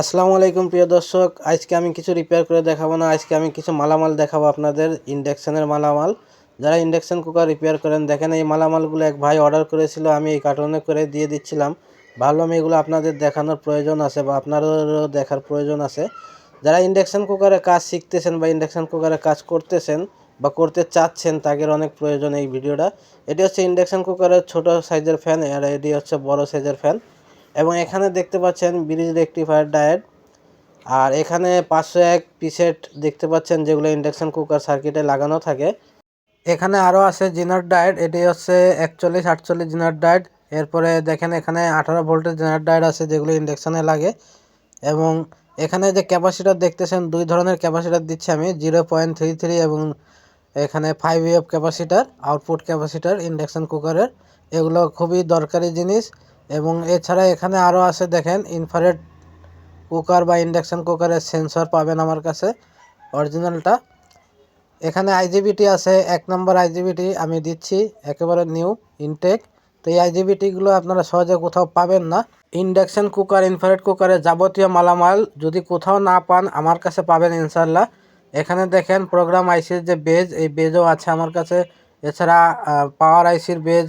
আসসালামু আলাইকুম প্রিয় দর্শক, আজকে আমি কিছু রিপেয়ার করে দেখাবো না। আজকে আমি কিছু মালামাল দেখাবো আপনাদের, ইন্ডাকশনের মালামাল। যারা ইন্ডাকশন কুকার রিপেয়ার করেন, দেখেন এই মালামালগুলো এক ভাই অর্ডার করেছিল, আমি এই কার্টুনে করে দিয়ে দিচ্ছিলাম। ভাবলাম এগুলো আপনাদের দেখানোর প্রয়োজন আছে বা আপনাদেরও দেখার প্রয়োজন আছে। যারা ইন্ডাকশন কুকারে কাজ শিখতেছেন বা ইন্ডাকশন কুকারে কাজ করতেছেন বা করতে চাচ্ছেন, তাদের অনেক প্রয়োজন এই ভিডিওটা। এটি হচ্ছে ইন্ডাকশন কুকারের ছোট সাইজের ফ্যান, আর এটি হচ্ছে বড় সাইজের ফ্যান। এবং এখানে দেখতে পাচ্ছেন ব্রিজ রেকটিফায়ার ডায়োড, আর এখানে 501 পিসেট দেখতে পাচ্ছেন, যেগুলো ইন্ডাকশন কুকার সার্কিটে লাগানো থাকে। এখানে আরও আছে জিনার ডায়োড, এটি হচ্ছে 4148 জিনার ডায়োড। এরপরে দেখেন এখানে 18 ভোল্টের জিনার ডায়োড আছে, যেগুলো ইন্ডাকশানে লাগে। এবং এখানে যে ক্যাপাসিটার দেখতেছেন, দুই ধরনের ক্যাপাসিটার দিচ্ছি আমি, 0.33 এবং এখানে 5 ক্যাপাসিটার, আউটপুট ক্যাপাসিটার ইন্ডাকশন কুকারের। এগুলো খুবই দরকারি জিনিস। এবং এছাড়া এখানে আরও আছে, দেখেন ইনফ্রারেড কুকার বা ইন্ডাকশন কুকারের সেন্সর পাবেন আমার কাছে, অরিজিনালটা। এখানে আইজিবিটি আছে, 1 নম্বর আইজিবিটি আমি দিচ্ছি, একেবারে নিউ ইনটেক। তো এই আইজিবিটিগুলো আপনারা সহজে কোথাও পাবেন না। ইন্ডাকশন কুকার, ইনফ্রারেড কুকারের যাবতীয় মালামাল যদি কোথাও না পান, আমার কাছে পাবেন ইনশাল্লাহ। এখানে দেখেন প্রোগ্রাম আইসির যে বেজ, এই বেজও আছে আমার কাছে। এছাড়া পাওয়ার আইসির বেজ।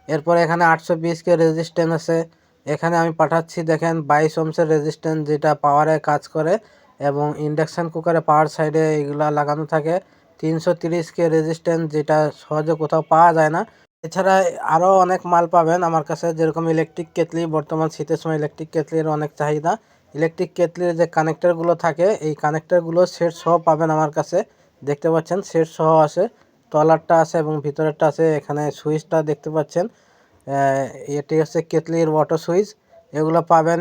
এরপর এখানে 820K রেজিস্ট্যান্স আছে। এখানে আমি পাঠাচ্ছি, দেখেন 22 ওহমসের রেজিস্ট্যান্স, যেটা পাওয়ারে কাজ করে। এবং ইন্ডাকশান কুকারে পাওয়ার সাইডে এগুলা লাগানো থাকে। 330K রেজিস্ট্যান্স, যেটা সহজে কোথাও পাওয়া যায় না। এছাড়া আরও অনেক মাল পাবেন আমার কাছে, যেরকম ইলেকট্রিক কেটলি। বর্তমান শীতের সময় ইলেকট্রিক কেটলির অনেক চাহিদা। ইলেকট্রিক কেটলির যে কানেক্টারগুলো থাকে, এই কানেক্টারগুলো সেট সহ পাবেন আমার কাছে। দেখতে পাচ্ছেন সেট সহ আছে, তলারটা আছে এবং ভিতরেরটা আছে। এখানে সুইচটা দেখতে পাচ্ছেন, এটি হচ্ছে কেটলির ওয়াটার সুইচ। এগুলো পাবেন।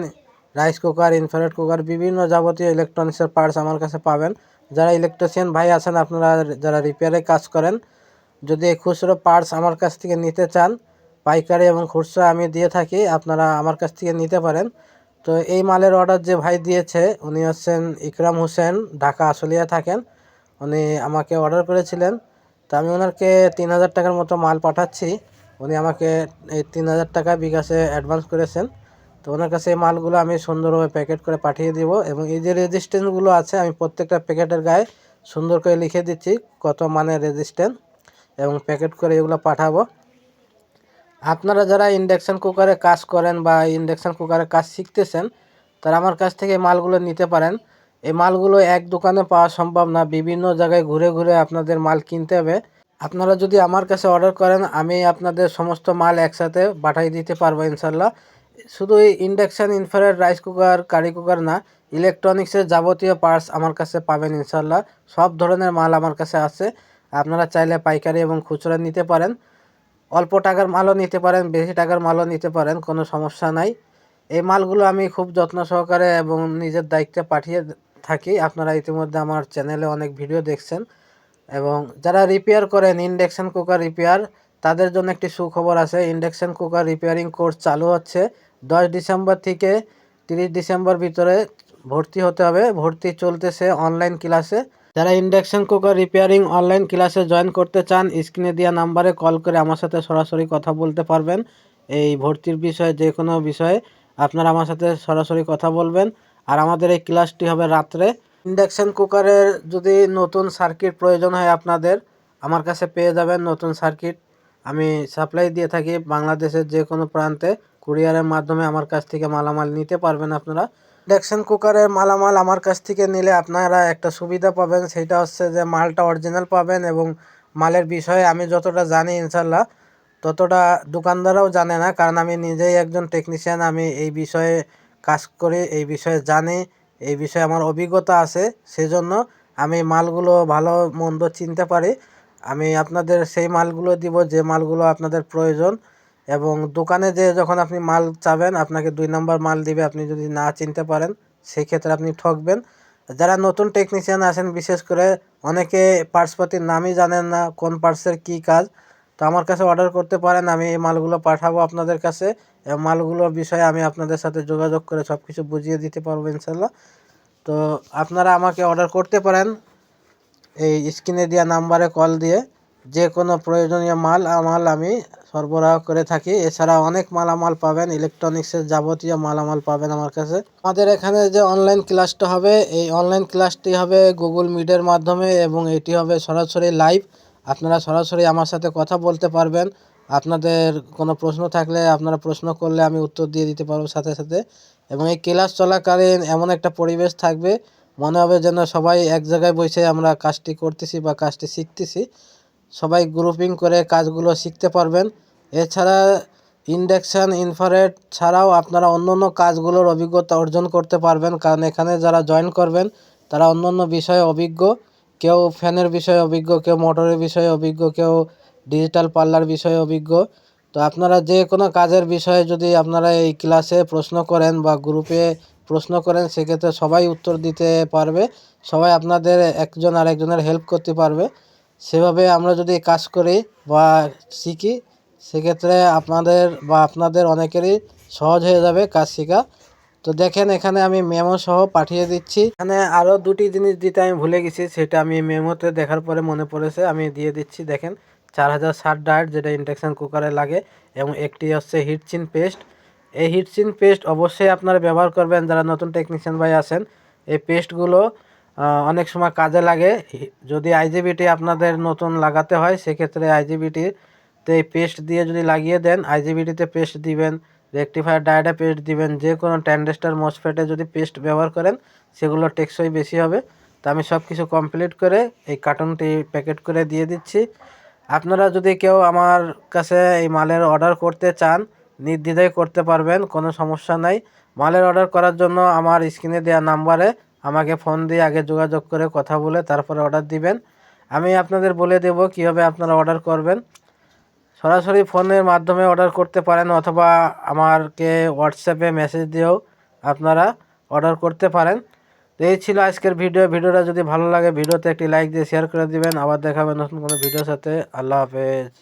রাইস কুকার, ইনফ্রারেড কুকার, বিভিন্ন যাবতীয় ইলেকট্রনিক্সের পার্টস আমার কাছে পাবেন। যারা ইলেকট্রিশিয়ান ভাই আছেন, আপনারা যারা রিপেয়ারে কাজ করেন, যদি এই খুচরো পার্টস আমার কাছ থেকে নিতে চান, পাইকারি এবং খুচরো আমি দিয়ে থাকি, আপনারা আমার কাছ থেকে নিতে পারেন। তো এই মালের অর্ডার যে ভাই দিয়েছে, উনি হচ্ছেন ইকরাম হোসেন, ঢাকা আশুলিয়া থাকেন। উনি আমাকে অর্ডার করেছিলেন। তো আমি ওনাকে 3000 টাকার মতো মাল পাঠাচ্ছি। উনি আমাকে এই 3000 টাকা বিকাশে অ্যাডভান্স করেছেন। তো ওনার কাছে এই মালগুলো আমি সুন্দরভাবে প্যাকেট করে পাঠিয়ে দিব। এবং এই যে রেজিস্ট্যান্সগুলো আছে, আমি প্রত্যেকটা প্যাকেটের গায়ে সুন্দর করে লিখে দিচ্ছি কত মানের রেজিস্ট্যান্স, এবং প্যাকেট করে এগুলো পাঠাবো। আপনারা যারা ইন্ডাকশান কুকারে কাজ করেন বা ইন্ডাকশান কুকারে কাজ শিখতেছেন, তারা আমার কাছ থেকে মালগুলো নিতে পারেন। এই মালগুলো এক দোকানে পাওয়া সম্ভব না, বিভিন্ন জায়গায় ঘুরে ঘুরে আপনাদের মাল কিনতে হবে। আপনারা যদি আমার কাছে অর্ডার করেন, আমি আপনাদের সমস্ত মাল একসাথে পাঠিয়ে দিতে পারবো ইনশাল্লাহ। শুধু এই induction, infrared, rice cooker, curry cooker না, ইলেকট্রনিক্সের যাবতীয় পার্টস আমার কাছে পাবেন ইনশাল্লাহ। সব ধরনের মাল আমার কাছে আছে। আপনারা চাইলে পাইকারি এবং খুচরা নিতে পারেন। অল্প টাকার মালও নিতে পারেন, বেশি টাকার মালও নিতে পারেন, কোনো সমস্যা নাই। এই মালগুলো আমি খুব যত্ন সহকারে এবং নিজের দায়িত্বে পাঠিয়ে থাকি। আপনারা ইতিমধ্যে আমার চ্যানেলে অনেক ভিডিও দেখছেন। এবং যারা রিপেয়ার করেন ইন্ডাকশান কুকার রিপেয়ার, তাদের জন্য একটি সুখবর আছে। ইন্ডাকশান কুকার রিপেয়ারিং কোর্স চালু হচ্ছে 10 ডিসেম্বর থেকে 30 ডিসেম্বর ভিতরে ভর্তি হতে হবে। ভর্তি চলতেছে অনলাইন ক্লাসে। যারা ইন্ডাকশন কুকার রিপেয়ারিং অনলাইন ক্লাসে জয়েন করতে চান, স্ক্রিনে দেওয়া নাম্বারে কল করে আমার সাথে সরাসরি কথা বলতে পারবেন। এই ভর্তির বিষয়ে, যে কোনো বিষয়ে আপনারা আমার সাথে সরাসরি কথা বলবেন। আর আমাদের এই ক্লাসটি হবে রাত্রে। ইন্ডাকশন কুকারের যদি নতুন সার্কিট প্রয়োজন হয় আপনাদের, আমার কাছে পেয়ে যাবেন নতুন সার্কিট। আমি সাপ্লাই দিয়ে থাকি বাংলাদেশের যে কোনো প্রান্তে। কুরিয়ারের মাধ্যমে আমার কাছ থেকে মালামাল নিতে পারবেন আপনারা। ইন্ডাকশন কুকারের মালামাল আমার কাছ থেকে নিলে আপনারা একটা সুবিধা পাবেন, সেটা হচ্ছে যে মালটা অরিজিনাল পাবেন। এবং মালের বিষয়ে আমি যতটা জানি ইনশাল্লাহ, ততটা দোকানদাররাও জানে না, কারণ আমি নিজেই একজন টেকনিশিয়ান। আমি এই বিষয়ে কাজ করি, এই বিষয়ে জানি, এই বিষয়ে আমার অভিজ্ঞতা আছে। সেজন্য আমি মালগুলো ভালো মন্দ চিনতে পারি। আমি আপনাদের সেই মালগুলো দিব যে মালগুলো আপনাদের প্রয়োজন। এবং দোকানে যে যখন আপনি মাল চাবেন, আপনাকে 2 নম্বর মাল দিবে, আপনি যদি না চিনতে পারেন, সেই ক্ষেত্রে আপনি ঠকবেন। যারা নতুন টেকনিশিয়ান আছেন, বিশেষ করে অনেকে পার্টসপাতির নামই জানেন না, কোন পার্টসের কী কাজ, তো আমার কাছে অর্ডার করতে পারেন। আমি এই মালগুলো পাঠাবো আপনাদের কাছে। এবং মালগুলোর বিষয়ে আমি আপনাদের সাথে যোগাযোগ করে সব কিছু বুঝিয়ে দিতে পারবো ইনশাল্লাহ। তো আপনারা আমাকে অর্ডার করতে পারেন এই স্ক্রিনে দেওয়া নাম্বারে কল দিয়ে। যে কোনো প্রয়োজনীয় মালামাল আমি সরবরাহ করে থাকি। এছাড়া অনেক মালামাল পাবেন, ইলেকট্রনিক্সের যাবতীয় মালামাল পাবেন আমার কাছে। আমাদের এখানে যে অনলাইন ক্লাসটা হবে, এই অনলাইন ক্লাসটি হবে গুগল মিটের মাধ্যমে এবং এটি হবে সরাসরি লাইভ। আপনারা সরাসরি আমার সাথে কথা বলতে পারবেন। আপনাদের কোনো প্রশ্ন থাকলে আপনারা প্রশ্ন করলে আমি উত্তর দিয়ে দিতে পারবো সাথে সাথে। এবং এই ক্লাস চলাকালীন এমন একটা পরিবেশ থাকবে, মনে হবে যেন সবাই এক জায়গায় বসে আমরা কাজটি করতেছি বা কাজটি শিখতেছি। সবাই গ্রুপিং করে কাজগুলো শিখতে পারবেন। এছাড়া ইন্ডাকশান ইনফ্রারেড ছাড়াও আপনারা অন্য অন্য কাজগুলোর অভিজ্ঞতা অর্জন করতে পারবেন, কারণ এখানে যারা জয়েন করবেন তারা অন্য অন্য বিষয়ে অভিজ্ঞ। কেউ ফ্যানের বিষয়ে অভিজ্ঞ, কেউ মোটরের বিষয়ে অভিজ্ঞ, কেউ ডিজিটাল পাল্লার বিষয়ে অভিজ্ঞ। তো আপনারা যে কোনো কাজের বিষয়ে যদি আপনারা এই ক্লাসে প্রশ্ন করেন বা গ্রুপে প্রশ্ন করেন, সেক্ষেত্রে সবাই উত্তর দিতে পারবে, সবাই আপনাদের একজন আরেকজনের হেল্প করতে পারবে। সেভাবে আমরা যদি কাজ করি বা শিখি, সেক্ষেত্রে আপনাদের অনেকেরই সহজ হয়ে যাবে কাজ শেখা। তো দেখেন এখানে আমি মেমো সহ পাঠিয়ে দিচ্ছি। এখানে আরও দুটি জিনিস দিতে আমি ভুলে গেছি, সেটা আমি মেমোতে দেখার পরে মনে পড়েছে, আমি দিয়ে দিচ্ছি। দেখেন 4060 ডায়েট, যেটা ইন্ডাকশান কুকারে লাগে, এবং একটি হচ্ছে হিটচিন পেস্ট। এই হিটচিন পেস্ট অবশ্যই আপনারা ব্যবহার করবেন যারা নতুন টেকনিশিয়ান ভাই আছেন। এই পেস্টগুলো অনেক সময় কাজে লাগে। যদি আইজিবিটি আপনাদের নতুন লাগাতে হয়, সেক্ষেত্রে আইজিবিটিতে এই পেস্ট দিয়ে যদি লাগিয়ে দেন, আইজিবিটিতে পেস্ট দিবেন, রেকটিফায়ার ডায়োডে পেস্ট দিবেন, যে কোনো ট্রানজিস্টর মসফেটে যদি পেস্ট ব্যবহার করেন সেগুলো টেকসই বেশি হবে। তো আমি সব কিছু কমপ্লিট করে এই কার্টুনটি প্যাকেট করে দিয়ে দিচ্ছি। আপনারা যদি কেউ আমার কাছে এই মালের অর্ডার করতে চান, নির্দ্বিধায় করতে পারবেন, কোনো সমস্যা নাই। মালের অর্ডার করার জন্য আমার স্ক্রিনে দেওয়া নাম্বারে আমাকে ফোন দিয়ে আগে যোগাযোগ করে কথা বলে তারপরে অর্ডার দিবেন। আমি আপনাদের বলে দেব কীভাবে আপনারা অর্ডার করবেন। সরাসরি ফোনের মাধ্যমে অর্ডার করতে পারেন, অথবা আমাকে হোয়াটসঅ্যাপে মেসেজ দিয়েও আপনারা অর্ডার করতে পারেন। তো এই ছিল আজকের ভিডিওটা যদি ভালো লাগে ভিডিওতে একটি লাইক দিয়ে শেয়ার করে দিবেন। আবার দেখাবেন নতুন কোনো ভিডিওর সাথে। আল্লাহ হাফেজ।